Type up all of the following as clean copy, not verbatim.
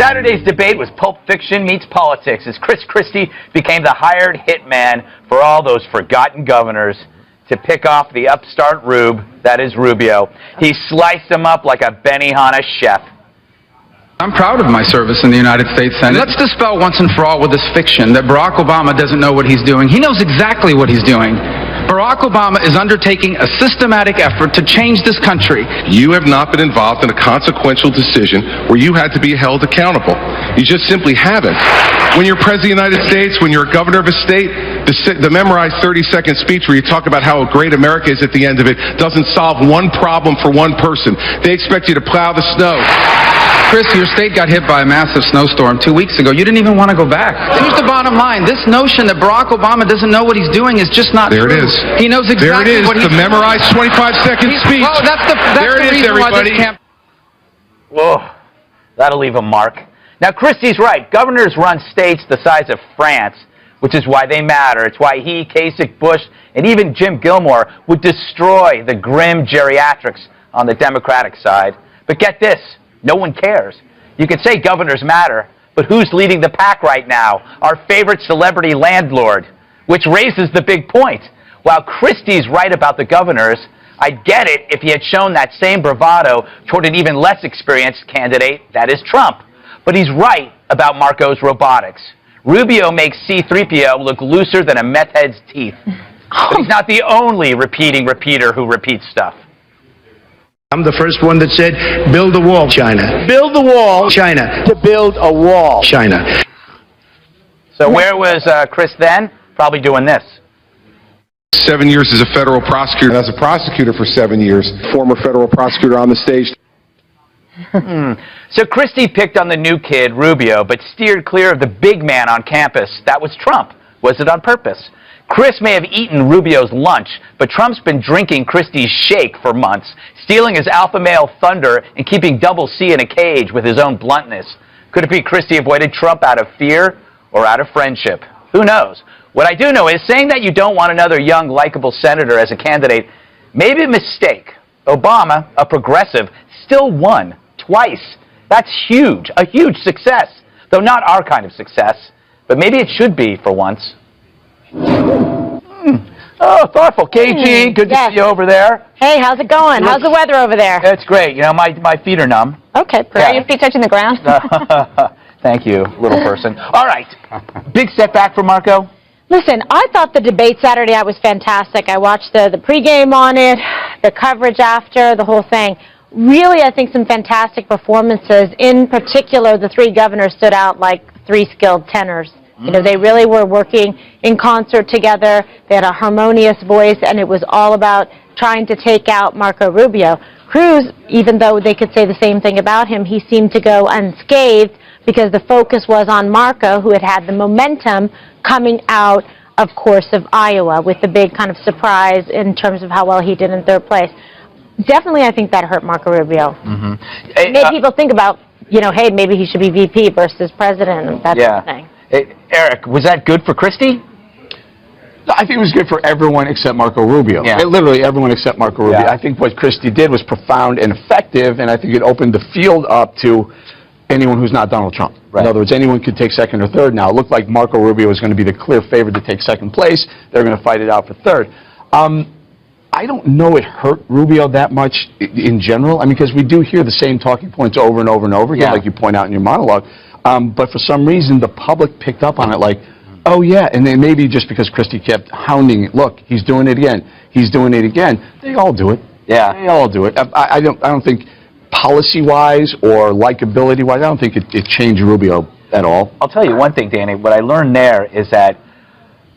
Saturday's debate was Pulp Fiction meets politics as Christie became the hired hitman for all those forgotten governors to pick off the upstart rube, that is Rubio. He sliced them up like a Benihana chef. I'm proud of my service in the United States Senate. Let's dispel once and for all with this fiction that Barack Obama doesn't know what he's doing. He knows exactly what he's doing. Barack Obama is undertaking a systematic effort to change this country. You have not been involved in a consequential decision where you had to be held accountable. You just simply haven't. When you're President of the United States, when you're a governor of a state, the memorized 30-second speech where you talk about how great America is at the end of it doesn't solve one problem for one person. They expect you to plow the snow. Chris, your state got hit by a massive snowstorm 2 weeks ago. You didn't even want to go back. Here's the bottom line. This notion that Barack Obama doesn't know what he's doing is just not true. There it is. He knows exactly what he's doing. There it is, the memorized 25-second speech. Well, that's there the it is, reason everybody. why this camp... Whoa, that'll leave a mark. Now, Christie's right. Governors run states the size of France, which is why they matter. It's why he, Kasich, Bush, and even Jim Gilmore would destroy the grim geriatrics on the Democratic side. But get this, no one cares. You can say governors matter, but who's leading the pack right now? Our favorite celebrity landlord, which raises the big point. While Christie's right about the governors, I'd get it if he had shown that same bravado toward an even less experienced candidate, that is Trump. But he's right about Marco's robotics. Rubio makes C-3PO look looser than a meth head's teeth. But he's not the only repeater who repeats stuff. I'm the first one that said, build a wall, China. Build the wall, China. To build a wall, China. So where was Chris then? Probably doing this. 7 years as a federal prosecutor. And as a prosecutor for 7 years, former federal prosecutor on the stage. So Christie picked on the new kid, Rubio, but steered clear of the big man on campus. That was Trump. Was it on purpose? Chris may have eaten Rubio's lunch, but Trump's been drinking Christie's shake for months, stealing his alpha male thunder and keeping Double C in a cage with his own bluntness. Could it be Christie avoided Trump out of fear or out of friendship? Who knows? What I do know is saying that you don't want another young, likable senator as a candidate may be a mistake. Obama, a progressive, still won twice. That's huge, a huge success, though not our kind of success. But maybe it should be for once. Oh, thoughtful. KG, good to see you over there. Hey, how's it going? How's the weather over there? It's great. You know, my feet are numb. Okay, are your feet touching the ground? Thank you, little person. All right. Big setback for Marco? Listen, I thought the debate Saturday night was fantastic. I watched the pregame on it, the coverage after, the whole thing. Really, I think some fantastic performances. In particular, the three governors stood out like three skilled tenors. You know, they really were working in concert together. They had a harmonious voice, and it was all about trying to take out Marco Rubio. Cruz, even though they could say the same thing about him, he seemed to go unscathed because the focus was on Marco, who had had the momentum coming out, of course, of Iowa, with the big kind of surprise in terms of how well he did in third place. Definitely, I think that hurt Marco Rubio. It made people think about, you know, hey, maybe he should be VP versus president, and that sort of thing. Hey, Eric, was that good for Christie? I think it was good for everyone except Marco Rubio. Yeah. Literally everyone except Marco Rubio. Yeah. I think what Christie did was profound and effective, and I think it opened the field up to anyone who's not Donald Trump. Right. In other words, anyone could take second or third now. It looked like Marco Rubio was going to be the clear favorite to take second place. They're going to fight it out for third. I don't know it hurt Rubio that much in general. I mean, because we do hear the same talking points over and over and over again, like you point out in your monologue. But for some reason, the public picked up on it like, oh, yeah. And then maybe just because Christie kept hounding it, look, he's doing it again. He's doing it again. They all do it. Yeah. They all do it. I don't think policy-wise or likability-wise, I don't think it changed Rubio at all. I'll tell you one thing, Danny. What I learned there is that,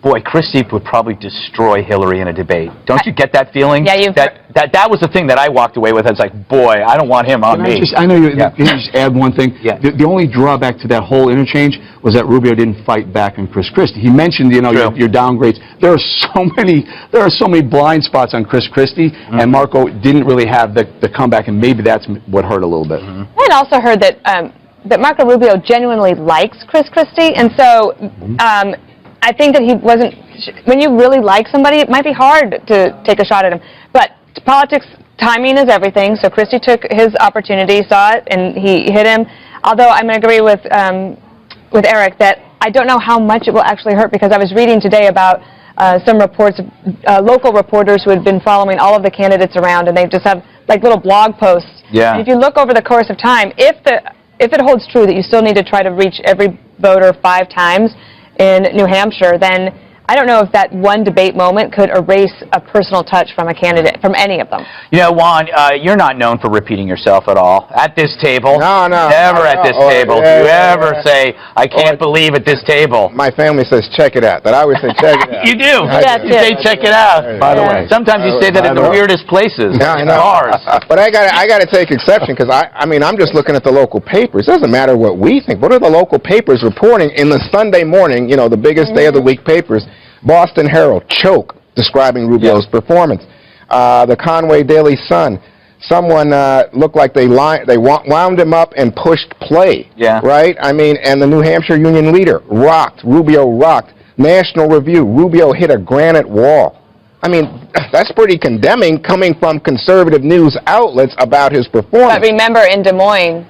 boy, Christie would probably destroy Hillary in a debate. Don't you get that feeling? Yeah, that was the thing that I walked away with. It's like, boy, I don't want him on me. I know you. Can you just add one thing? Yeah. The only drawback to that whole interchange was that Rubio didn't fight back on Chris Christie. He mentioned, you know, your downgrades. There are so many blind spots on Chris Christie, and Marco didn't really have the comeback, and maybe that's what hurt a little bit. I had also heard that that Marco Rubio genuinely likes Chris Christie, and so I think that he wasn't. When you really like somebody, it might be hard to take a shot at him. But politics, timing is everything. So Christie took his opportunity, saw it, and he hit him. Although I'm going to agree with Eric that I don't know how much it will actually hurt, because I was reading today about some reports, local reporters who had been following all of the candidates around, and they just have like little blog posts. Yeah. And if you look over the course of time, if it holds true that you still need to try to reach every voter 5 times in New Hampshire, then I don't know if that one debate moment could erase a personal touch from a candidate, from any of them. You know, Juan, you're not known for repeating yourself at all. At this table. No. Never at this table do you ever say, I can't believe at this table. My family says, check it out. That I always say, check it out. You do. That's You say, it. check it out. By the way. Sometimes you say that in the weirdest places. Yeah, I know. Cars. But I got to take exception, because I mean, I'm just looking at the local papers. It doesn't matter what we think. What are the local papers reporting in the Sunday morning, you know, the biggest day of the week papers? Boston Herald, choke, describing Rubio's performance. The Conway Daily Sun, someone looked like they wound him up and pushed play. Yeah. Right? I mean, and the New Hampshire Union Leader, rocked. Rubio rocked. National Review, Rubio hit a granite wall. I mean, that's pretty condemning coming from conservative news outlets about his performance. But remember, in Des Moines,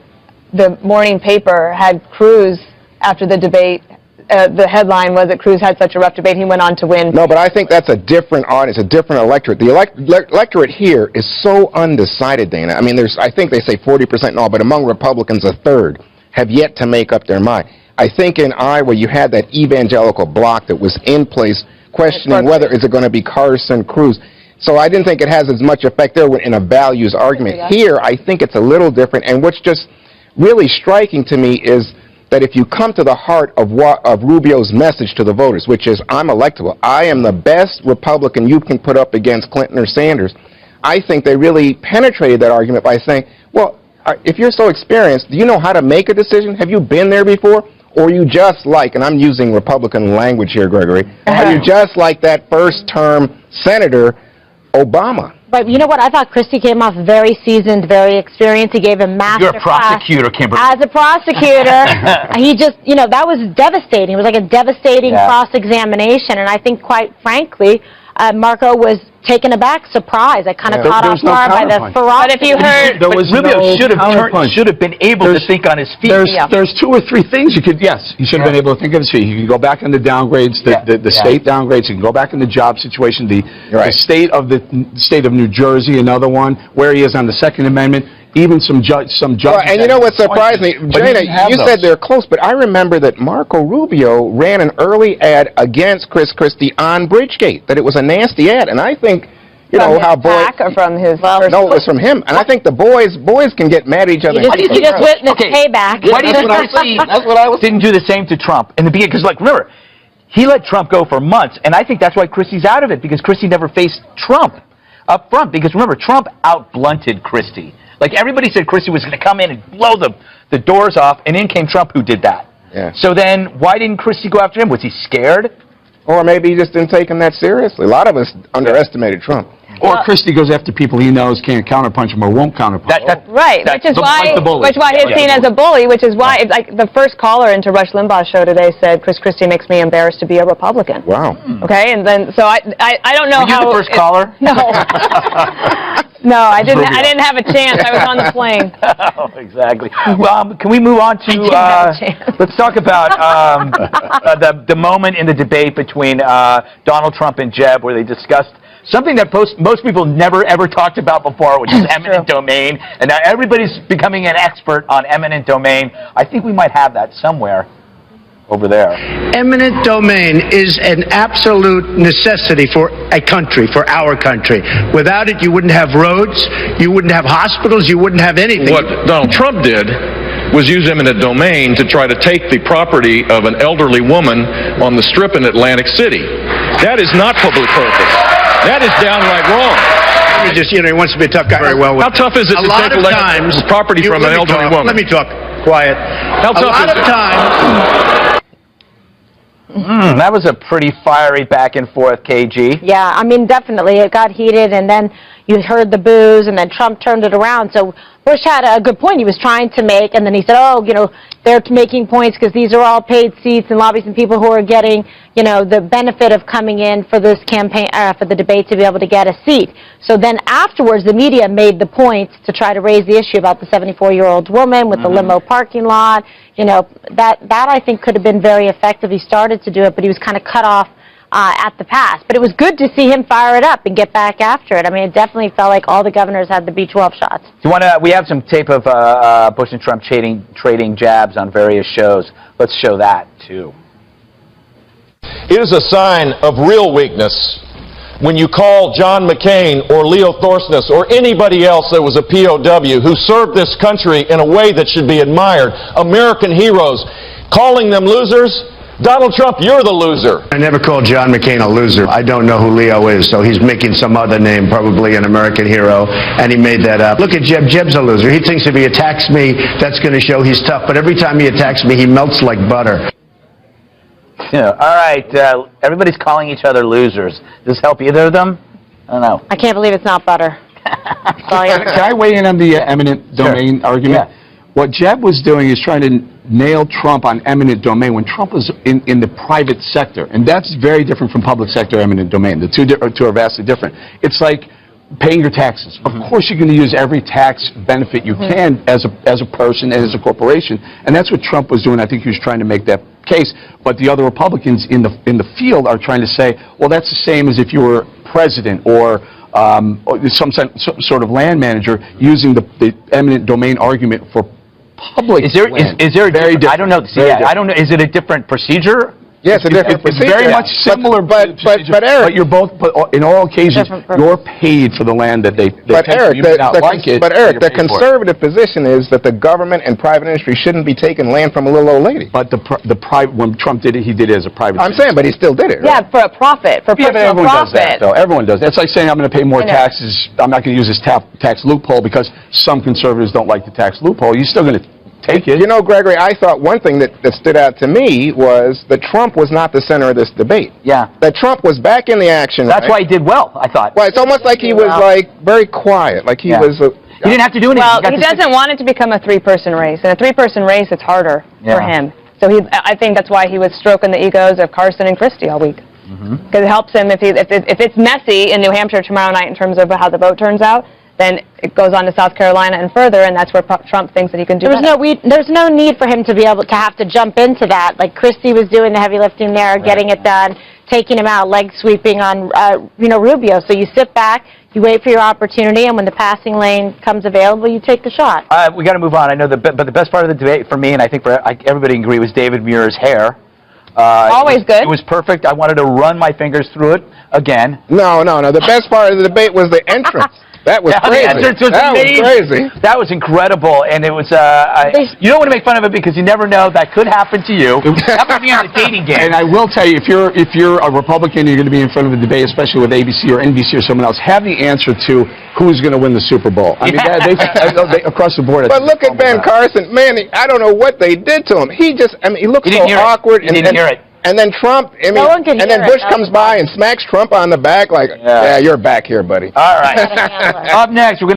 the morning paper had Cruz after the debate. The headline was that Cruz had such a rough debate, he went on to win. No, but I think that's a different audience, a different electorate. The electorate here is so undecided, Dana. I mean, I think they say 40% and all, but among Republicans, a third have yet to make up their mind. I think in Iowa, you had that evangelical bloc that was in place questioning whether is it going to be Carson, Cruz. So I didn't think it has as much effect there in a values argument. Here, I think it's a little different, and what's just really striking to me is that if you come to the heart of Rubio's message to the voters, which is, I'm electable, I am the best Republican you can put up against Clinton or Sanders, I think they really penetrated that argument by saying, well, if you're so experienced, do you know how to make a decision? Have you been there before? Or are you just like, and I'm using Republican language here, Gregory, are you just like that first-term Senator Obama? But you know what? I thought Christie came off very seasoned, very experienced. He gave a master You're a prosecutor, Kimberly. As a prosecutor, he just, you know, that was devastating. It was like a devastating cross-examination. And I think, quite frankly, Marco was taken aback, surprised. I kind of caught off guard by the ferocity. But if you heard, Rubio should have been able to think on his feet. There's 2 or 3 things you could, he should have been able to think of his feet. You can go back on the downgrades, the state downgrades. You can go back in the job situation, the state of New Jersey, another one, where he is on the Second Amendment. Even some judges. Well, and you know what surprised me? Jana, you said they're close, but I remember that Marco Rubio ran an early ad against Chris Christie on Bridgegate, that it was a nasty ad, and I think, you know, how boys... or from his... No, it was from him, and I think the boys can get mad at each other. You just witnessed payback. Why do you think Christie didn't do the same to Trump in the beginning? Because, like, remember, he let Trump go for months, and I think that's why Christie's out of it, because Christie never faced Trump up front, because remember, Trump out-blunted Christie. Like, everybody said Christie was going to come in and blow the doors off, and in came Trump, who did that. Yeah. So then, why didn't Christie go after him? Was he scared? Or maybe he just didn't take him that seriously. A lot of us underestimated Trump. Or Christie goes after people he knows can't counterpunch him or won't counterpunch. Right, which is why he's seen as a bully, which is why, like, the first caller into Rush Limbaugh's show today said, Chris Christie makes me embarrassed to be a Republican. Wow. Okay, and then, so I don't know how... Were you the first caller? No. No, I didn't have a chance. I was on the plane. Oh, exactly. Well, can we move on to, let's talk about the moment in the debate between Donald Trump and Jeb, where they discussed something that most people never ever talked about before, which is eminent domain, and now everybody's becoming an expert on eminent domain. I think we might have that somewhere over there. Eminent domain is an absolute necessity for a country, for our country. Without it, you wouldn't have roads, you wouldn't have hospitals, you wouldn't have anything. What Donald Trump did was use eminent domain to try to take the property of an elderly woman on the Strip in Atlantic City. That is not public purpose. That is downright wrong. He wants to be a tough guy. Very well. How tough is it to take property from an elderly woman? Let me talk. Quiet. How tough is it? A lot of times... That was a pretty fiery back and forth, KG. Yeah, I mean, definitely. It got heated, and then you heard the boos, and then Trump turned it around. So Bush had a good point he was trying to make, and then he said, oh, you know, they're making points because these are all paid seats and lobbyists and people who are getting, you know, the benefit of coming in for this campaign, for the debate to be able to get a seat. So then afterwards, the media made the point to try to raise the issue about the 74-year-old woman with the limo parking lot. You know, that I think could have been very effective. He started to do it, but he was kind of cut off at the pass. But it was good to see him fire it up and get back after it. I mean, it definitely felt like all the governors had the B-12 shots. Do you want to? We have some tape of Bush and Trump trading jabs on various shows. Let's show that too. It is a sign of real weakness when you call John McCain or Leo Thorsness or anybody else that was a POW who served this country in a way that should be admired, American heroes, calling them losers. Donald Trump, you're the loser. I never called John McCain a loser. I don't know who Leo is, so he's making some other name, probably an American hero, and he made that up. Look at Jeb. Jeb's a loser. He thinks if he attacks me, that's going to show he's tough, but every time he attacks me, he melts like butter. Yeah. All right. Everybody's calling each other losers. Does this help either of them? I don't know. I can't believe it's not butter. Can I weigh in on the eminent domain argument? Yeah. What Jeb was doing is trying to nail Trump on eminent domain when Trump was in the private sector. And that's very different from public sector eminent domain. The two are vastly different. It's like paying your taxes. Of course you're going to use every tax benefit you can as a person and as a corporation. And that's what Trump was doing. I think he was trying to make that case. But the other Republicans in the field are trying to say, well, that's the same as if you were president or some sort of land manager using the eminent domain argument for public land. Is there a very different, I don't know. See, I don't know. Is it a different procedure? Yeah, it's a different procedure. It's very much similar, but Eric, but you're both. But in all occasions, you're paid for the land that they but take. Eric, You may not like it, but Eric, the you're paid for it. conservative position is that the government and private industry shouldn't be taking land from a little old lady. But the private, when Trump did it, he did it as a private. I'm saying, but he still did it. Right? Yeah, for a profit, for Yeah, but personal everyone does profit. that, though. Everyone does. That's like saying I'm going to pay more I know. taxes. I'm not going to use this tax loophole because some conservatives don't like the tax loophole. You're still going to take it. You know, Gregory, I thought one thing that stood out to me was that Trump was not the center of this debate. Yeah. That Trump was back in the action. That's right? why he did well, I thought. Well, it's almost like he was like very quiet, like he was. He didn't have to do anything. Well, he doesn't want it to become a three-person race. In a three-person race, it's harder for him. So I think that's why he was stroking the egos of Carson and Christie all week. Because it helps him if it's messy in New Hampshire tomorrow night in terms of how the vote turns out. Then it goes on to South Carolina and further, and that's where Trump thinks that he can do better. There's no need for him to be able to have to jump into that. Like Christie was doing the heavy lifting there, getting it done, taking him out, leg sweeping on Rubio. So you sit back, you wait for your opportunity, and when the passing lane comes available, you take the shot. We got to move on. I know, but the best part of the debate for me, and I think for everybody agree, was David Muir's hair. Always good. It was perfect. I wanted to run my fingers through it again. No. The best part of the debate was the entrance. That was crazy. The entrance was amazing. Crazy. That was incredible, and it was. You don't want to make fun of it because you never know that could happen to you. That was me on the dating game. And I will tell you, if you're a Republican, you're going to be in front of a debate, especially with ABC or NBC or someone else. Have the answer to who's going to win the Super Bowl. I mean, they across the board. But look at Ben Carson, man. I don't know what they did to him. He looked so awkward. He didn't hear it. And then Trump, and then Bush comes by and smacks Trump on the back like, yeah, you're back here, buddy. All right. Up next, we're going to